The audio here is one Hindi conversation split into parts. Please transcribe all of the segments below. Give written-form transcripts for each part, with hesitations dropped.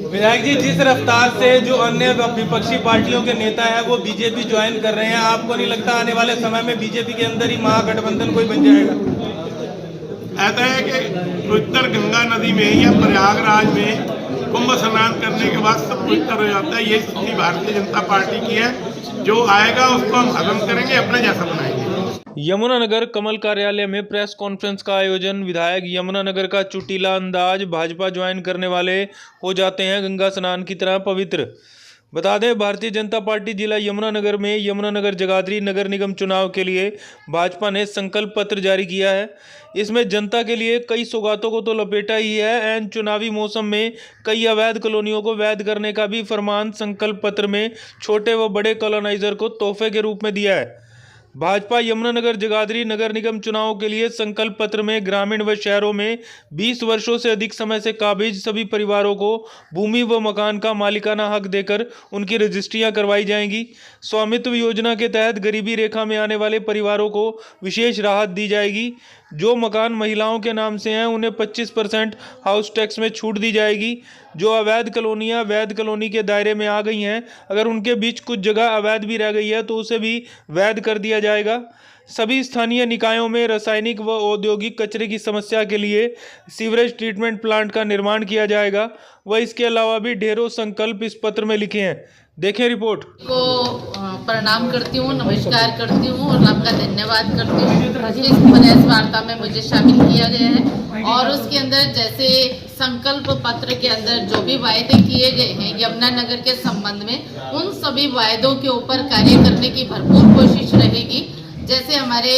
विधायक जी, जिस रफ्तार से जो अन्य विपक्षी पार्टियों के नेता हैं वो बीजेपी ज्वाइन कर रहे हैं, आपको नहीं लगता आने वाले समय में बीजेपी के अंदर ही महागठबंधन कोई बन जाएगा? ऐसा है कि पवित्र गंगा नदी में या प्रयागराज में कुंभ स्नान करने के बाद सब पवित्र हो जाता है। ये स्थिति भारतीय जनता पार्टी की है। जो आएगा उसको हम खत्म करेंगे, अपने जैसा बनाएंगे। यमुनानगर कमल कार्यालय में प्रेस कॉन्फ्रेंस का आयोजन। विधायक यमुनानगर का चुटीला अंदाज, भाजपा ज्वाइन करने वाले हो जाते हैं गंगा स्नान की तरह पवित्र। बता दें, भारतीय जनता पार्टी जिला यमुनानगर में यमुनानगर जगाधरी नगर निगम चुनाव के लिए भाजपा ने संकल्प पत्र जारी किया है। इसमें जनता के लिए कई सौगातों को तो लपेटा ही है, एन चुनावी मौसम में कई अवैध कॉलोनियों को वैध करने का भी फरमान संकल्प पत्र में छोटे व बड़े कॉलोनाइजर को तोहफे के रूप में दिया है। भाजपा यमुनानगर जगाधरी नगर निगम चुनाव के लिए संकल्प पत्र में ग्रामीण व शहरों में 20 वर्षों से अधिक समय से काबिज सभी परिवारों को भूमि व मकान का मालिकाना हक देकर उनकी रजिस्ट्रियां करवाई जाएंगी। स्वामित्व योजना के तहत गरीबी रेखा में आने वाले परिवारों को विशेष राहत दी जाएगी। जो मकान महिलाओं के नाम से हैं उन्हें 25% हाउस टैक्स में छूट दी जाएगी। जो अवैध कॉलोनियाँ वैध कॉलोनी के दायरे में आ गई हैं, अगर उनके बीच कुछ जगह अवैध भी रह गई है तो उसे भी वैध कर दिया जाएगा। सभी स्थानीय निकायों में रासायनिक व औद्योगिक कचरे की समस्या के लिए सीवरेज ट्रीटमेंट प्लांट का निर्माण किया जाएगा। व इसके अलावा भी ढेरों संकल्प इस पत्र में लिखे हैं। देखें रिपोर्ट। को प्रणाम करती हूँ, नमस्कार करती हूँ और आपका धन्यवाद करती हूँ। इस प्रेस वार्ता में मुझे शामिल किया गया है और उसके अंदर जैसे संकल्प पत्र के अंदर जो भी वायदे किए गए हैं यमुनानगर के संबंध में, उन सभी वायदों के ऊपर कार्य करने की भरपूर कोशिश रहेगी। जैसे हमारे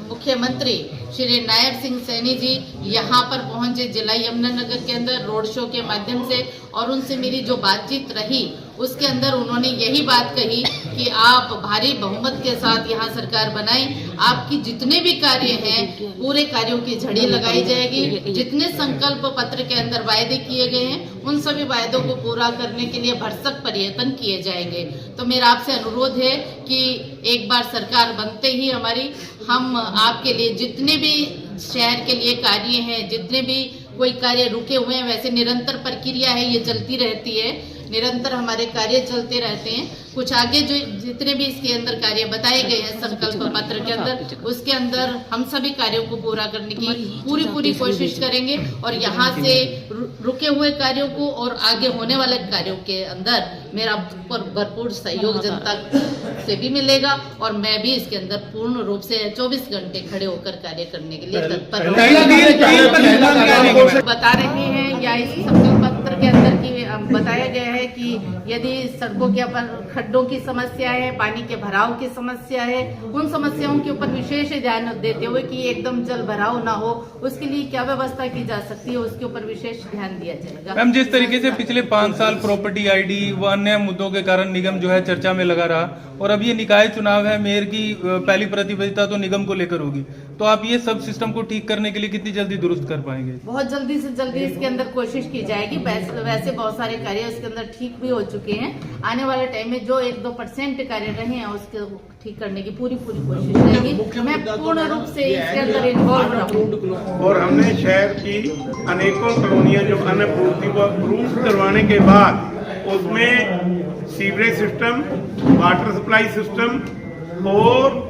मुख्यमंत्री श्री नायब सिंह सैनी जी यहाँ पर पहुंचे जिला यमुनानगर के अंदर रोड शो के माध्यम से, और उनसे मेरी जो बातचीत रही उसके अंदर उन्होंने यही बात कही कि आप भारी बहुमत के साथ यहाँ सरकार बनाएं। आपकी जितने भी कार्य हैं पूरे कार्यों की झड़ी लगाई जाएगी। जितने संकल्प पत्र के अंदर वायदे किए गए हैं उन सभी वायदों को पूरा करने के लिए भरसक प्रयत्न किए जाएंगे। तो मेरा आपसे अनुरोध है कि एक बार सरकार बनते ही हमारी, हम आपके लिए जितने भी शहर के लिए कार्य हैं, जितने भी कोई कार्य रुके हुए हैं, वैसे निरंतर प्रक्रिया है, ये चलती रहती है, निरंतर हमारे कार्य चलते रहते हैं। कुछ आगे जो जितने भी इसके अंदर कार्य बताए गए हैं संकल्प पत्र के अंदर, उसके अंदर हम सभी कार्यों को पूरा करने की पूरी कोशिश करेंगे और यहाँ से रुके हुए कार्यों को और आगे होने वाले कार्यों के अंदर मेरा भरपूर सहयोग जनता से भी मिलेगा और मैं भी इसके अंदर पूर्ण रूप से 24 घंटे खड़े होकर कार्य करने के लिए तत्पर बता रहे हैं। या इस संकल्प पत्र के अंदर की बताया गया है कि यदि सड़कों के ऊपर खड्डों की समस्या है, पानी के भराव की समस्या है, उन समस्याओं के ऊपर विशेष ध्यान देते हुए कि एकदम जल भराव ना हो, उसके लिए क्या व्यवस्था की जा सकती है, उसके ऊपर विशेष ध्यान दिया जाएगा। मैम, जिस तरीके से पिछले 5 साल प्रॉपर्टी आईडी व अन्य मुद्दों के कारण निगम जो है चर्चा में लगा रहा और अब ये निकाय चुनाव है, मेयर की पहली प्रतिबद्धता तो निगम को लेकर होगी, तो आप ये सब सिस्टम को ठीक करने के लिए कितनी जल्दी दुरुस्त कर पाएंगे? बहुत जल्दी से जल्दी इसके अंदर कोशिश की जाएगी। वैसे बहुत सारे कार्य इसके अंदर ठीक भी हो चुके हैं। आने वाले टाइम में जो 1-2% कार्य रहे हैं उसके ठीक करने की पूरी कोशिश रहेगी। मैं पूर्ण रूप से इसके अंदर इन्वॉल्व रहूं। और हमने शहर की अनेकों कॉलोनियां जो अनअप्रूव थी वो अप्रूव करवाने के बाद उसमें sewerage system, water supply system और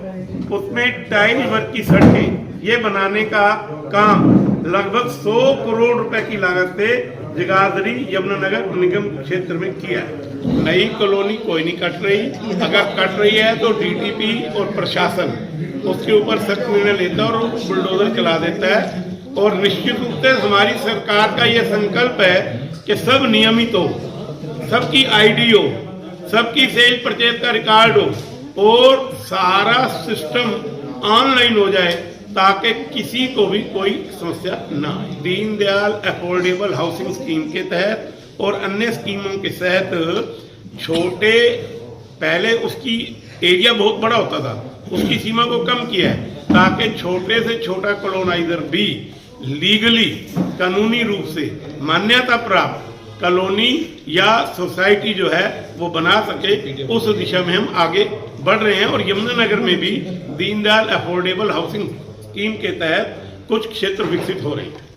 उसमें टाइल वर्क की सड़कें ये बनाने का काम लगभग 100 करोड़ रुपए की लागत से जगाधरी यमुनानगर निगम क्षेत्र में किया है। नई कॉलोनी कोई नहीं कट रही, अगर कट रही है तो डीटीपी और प्रशासन उसके ऊपर सख्त निर्णय लेता है और बुलडोजर चला देता है। और निश्चित रूप से हमारी सरकार का यह संकल्प है कि सब नियमित हो, सबकी आईडी हो, सबकी सेल परचेज का रिकॉर्ड हो और सारा सिस्टम ऑनलाइन हो जाए ताकि किसी को भी कोई समस्या ना आए। दीनदयाल अफोर्डेबल हाउसिंग स्कीम के तहत और अन्य स्कीमों के तहत छोटे, पहले उसकी एरिया बहुत बड़ा होता था, उसकी सीमा को कम किया है ताकि छोटे से छोटा कॉलोनाइजर भी लीगली कानूनी रूप से मान्यता प्राप्त कॉलोनी या सोसाइटी जो है वो बना सके। उस दिशा में हम आगे बढ़ रहे हैं और यमुनानगर में भी दीनदयाल अफोर्डेबल हाउसिंग स्कीम के तहत कुछ क्षेत्र विकसित हो रहे हैं।